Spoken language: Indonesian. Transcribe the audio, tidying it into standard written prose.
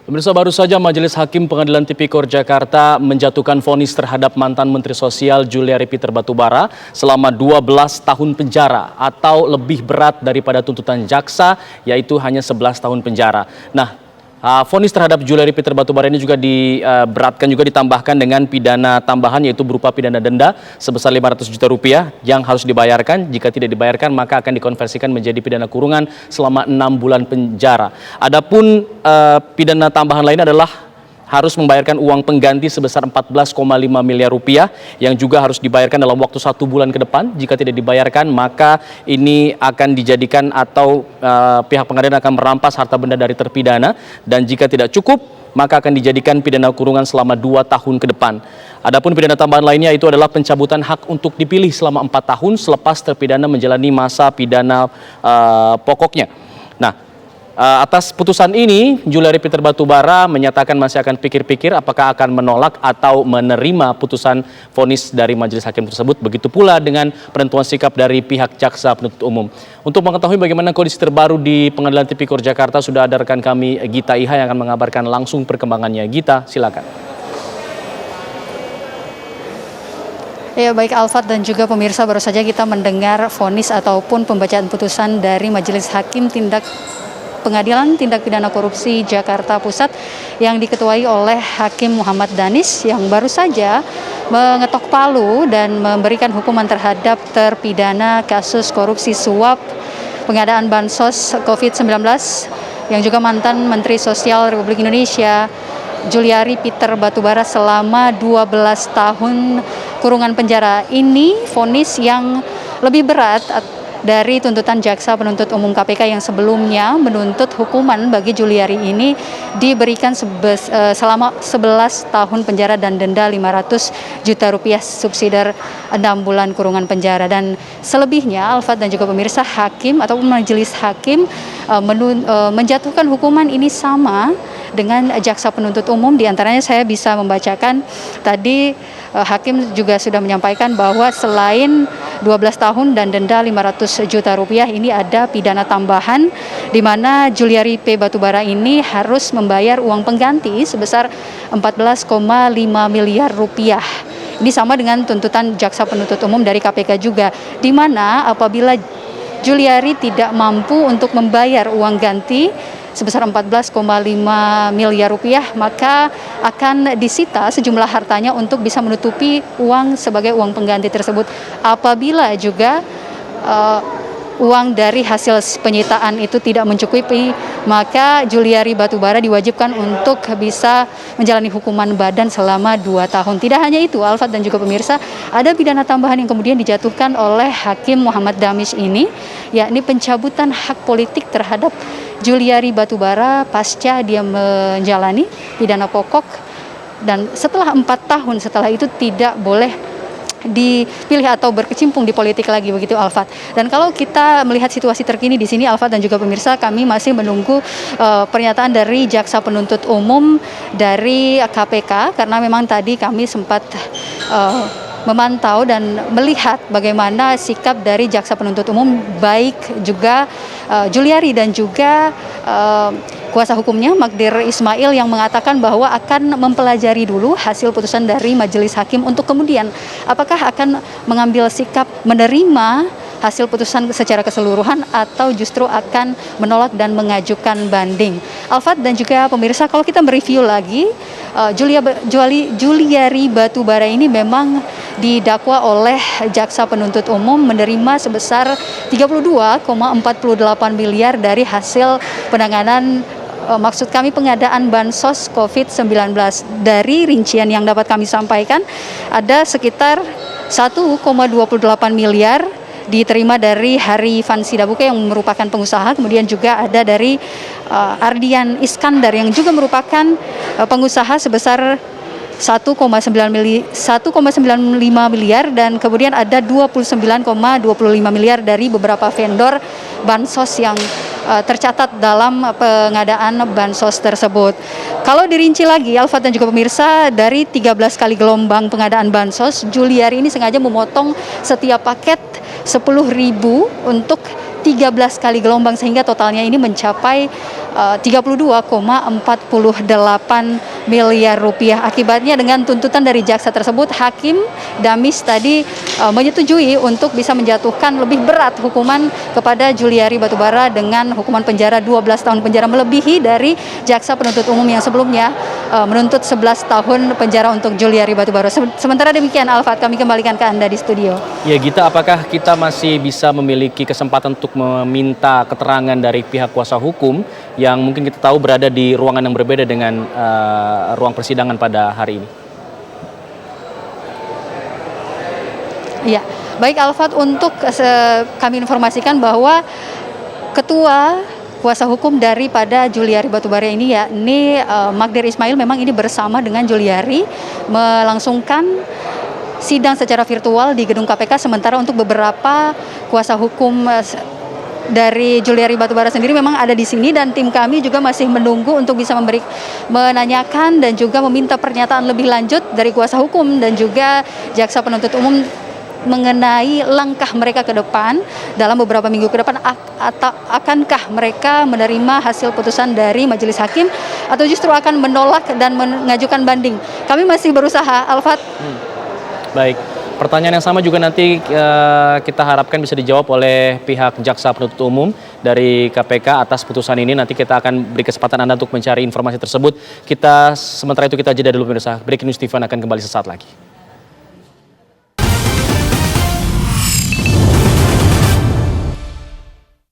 Pemirsa, baru saja Majelis Hakim Pengadilan Tipikor Jakarta menjatuhkan vonis terhadap mantan Menteri Sosial Juliari Peter Batubara selama 12 tahun penjara atau lebih berat daripada tuntutan jaksa, yaitu hanya 11 tahun penjara. Vonis terhadap Juliari Peter Batubara ini juga diberatkan, juga ditambahkan dengan pidana tambahan, yaitu berupa pidana denda sebesar 500 juta rupiah yang harus dibayarkan. Jika tidak dibayarkan maka akan dikonversikan menjadi pidana kurungan selama 6 bulan penjara. Adapun pidana tambahan lain adalah harus membayarkan uang pengganti sebesar 14,5 miliar rupiah yang juga harus dibayarkan dalam waktu 1 bulan ke depan. Jika tidak dibayarkan maka ini akan dijadikan atau pihak pengadilan akan merampas harta benda dari terpidana, dan jika tidak cukup maka akan dijadikan pidana kurungan selama 2 tahun ke depan. Adapun pidana tambahan lainnya itu adalah pencabutan hak untuk dipilih selama 4 tahun selepas terpidana menjalani masa pidana pokoknya. Atas putusan ini, Juliari Peter Batubara menyatakan masih akan pikir-pikir apakah akan menolak atau menerima putusan vonis dari majelis hakim tersebut. Begitu pula dengan penentuan sikap dari pihak jaksa penuntut umum. Untuk mengetahui bagaimana kondisi terbaru di Pengadilan Tipikor Jakarta, sudah ada rekan kami Gita Iha yang akan mengabarkan langsung perkembangannya. Gita, silakan. Ya, baik Alfat dan juga pemirsa, baru saja kita mendengar vonis ataupun pembacaan putusan dari Majelis Hakim Pengadilan Tindak Pidana Korupsi Jakarta Pusat yang diketuai oleh Hakim Muhammad Danis yang baru saja mengetok palu dan memberikan hukuman terhadap terpidana kasus korupsi suap pengadaan bansos COVID-19 yang juga mantan Menteri Sosial Republik Indonesia Juliari Peter Batubara selama 12 tahun kurungan penjara. Ini vonis yang lebih berat dari tuntutan jaksa penuntut umum KPK yang sebelumnya menuntut hukuman bagi Juliari ini diberikan selama 11 tahun penjara dan denda 500 juta rupiah subsidiar 6 bulan kurungan penjara. Dan selebihnya Alfat dan juga pemirsa, hakim ataupun majelis hakim menjatuhkan hukuman ini sama dengan jaksa penuntut umum. Di antaranya saya bisa membacakan tadi hakim juga sudah menyampaikan bahwa selain 12 tahun dan denda 500 juta rupiah, ini ada pidana tambahan di mana Juliari P. Batubara ini harus membayar uang pengganti sebesar 14,5 miliar rupiah. Ini sama dengan tuntutan jaksa penuntut umum dari KPK juga, di mana apabila Juliari tidak mampu untuk membayar uang ganti sebesar 14,5 miliar rupiah, maka akan disita sejumlah hartanya untuk bisa menutupi uang sebagai uang pengganti tersebut. Apabila juga uang dari hasil penyitaan itu tidak mencukupi, maka Juliari Batubara diwajibkan untuk bisa menjalani hukuman badan selama 2 tahun. Tidak hanya itu, Alfat dan juga pemirsa, ada pidana tambahan yang kemudian dijatuhkan oleh Hakim Muhammad Danis ini, yakni pencabutan hak politik terhadap Juliari Batubara pasca dia menjalani pidana pokok, dan setelah 4 tahun setelah itu tidak boleh dipilih atau berkecimpung di politik lagi, begitu Alfat. Dan kalau kita melihat situasi terkini di sini Alfat dan juga pemirsa, kami masih menunggu pernyataan dari jaksa penuntut umum dari KPK, karena memang tadi kami sempat memantau dan melihat bagaimana sikap dari jaksa penuntut umum, baik juga Juliari dan juga kuasa hukumnya Magdir Ismail, yang mengatakan bahwa akan mempelajari dulu hasil putusan dari majelis hakim untuk kemudian apakah akan mengambil sikap menerima hasil putusan secara keseluruhan atau justru akan menolak dan mengajukan banding. Alfat dan juga pemirsa, kalau kita mereview lagi, Juliari Batubara ini memang didakwa oleh jaksa penuntut umum menerima sebesar 32,48 miliar dari hasil penanganan pengadaan bansos COVID-19. Dari rincian yang dapat kami sampaikan, ada sekitar 1,28 miliar diterima dari Hari Fansi Dabuke yang merupakan pengusaha, kemudian juga ada dari Ardian Iskandar yang juga merupakan pengusaha sebesar 1,95 miliar, dan kemudian ada 29,25 miliar dari beberapa vendor bansos yang tercatat dalam pengadaan bansos tersebut. Kalau dirinci lagi, Alfat dan juga pemirsa, dari 13 kali gelombang pengadaan bansos, Juliari ini sengaja memotong setiap paket 10.000 untuk 13 kali gelombang sehingga totalnya ini mencapai 32,48 miliar rupiah. Akibatnya dengan tuntutan dari jaksa tersebut, Hakim Damis tadi menyetujui untuk bisa menjatuhkan lebih berat hukuman kepada Juliari Batubara dengan hukuman penjara 12 tahun penjara, melebihi dari jaksa penuntut umum yang sebelumnya menuntut 11 tahun penjara untuk Juliari Batubara. Sementara demikian, Alfat, kami kembalikan ke Anda di studio. Ya Gita, apakah kita masih bisa memiliki kesempatan untuk meminta keterangan dari pihak kuasa hukum yang mungkin kita tahu berada di ruangan yang berbeda dengan ruang persidangan pada hari ini? Ya, baik Alfat, untuk kami informasikan bahwa Ketua kuasa hukum daripada Juliari Batubara ini, yakni Magdir Ismail, memang ini bersama dengan Juliari melangsungkan sidang secara virtual di gedung KPK, sementara untuk beberapa kuasa hukum dari Juliari Batubara sendiri memang ada di sini, dan tim kami juga masih menunggu untuk bisa menanyakan dan juga meminta pernyataan lebih lanjut dari kuasa hukum dan juga jaksa penuntut umum mengenai langkah mereka ke depan dalam beberapa minggu ke depan. Atau akankah mereka menerima hasil putusan dari majelis hakim atau justru akan menolak dan mengajukan banding. Kami masih berusaha, Alfat. Baik, pertanyaan yang sama juga nanti kita harapkan bisa dijawab oleh pihak jaksa penuntut umum dari KPK atas putusan ini. Nanti kita akan beri kesempatan Anda untuk mencari informasi tersebut. Sementara itu kita jeda dulu pemirsa. Breaking News Tivan akan kembali sesaat lagi.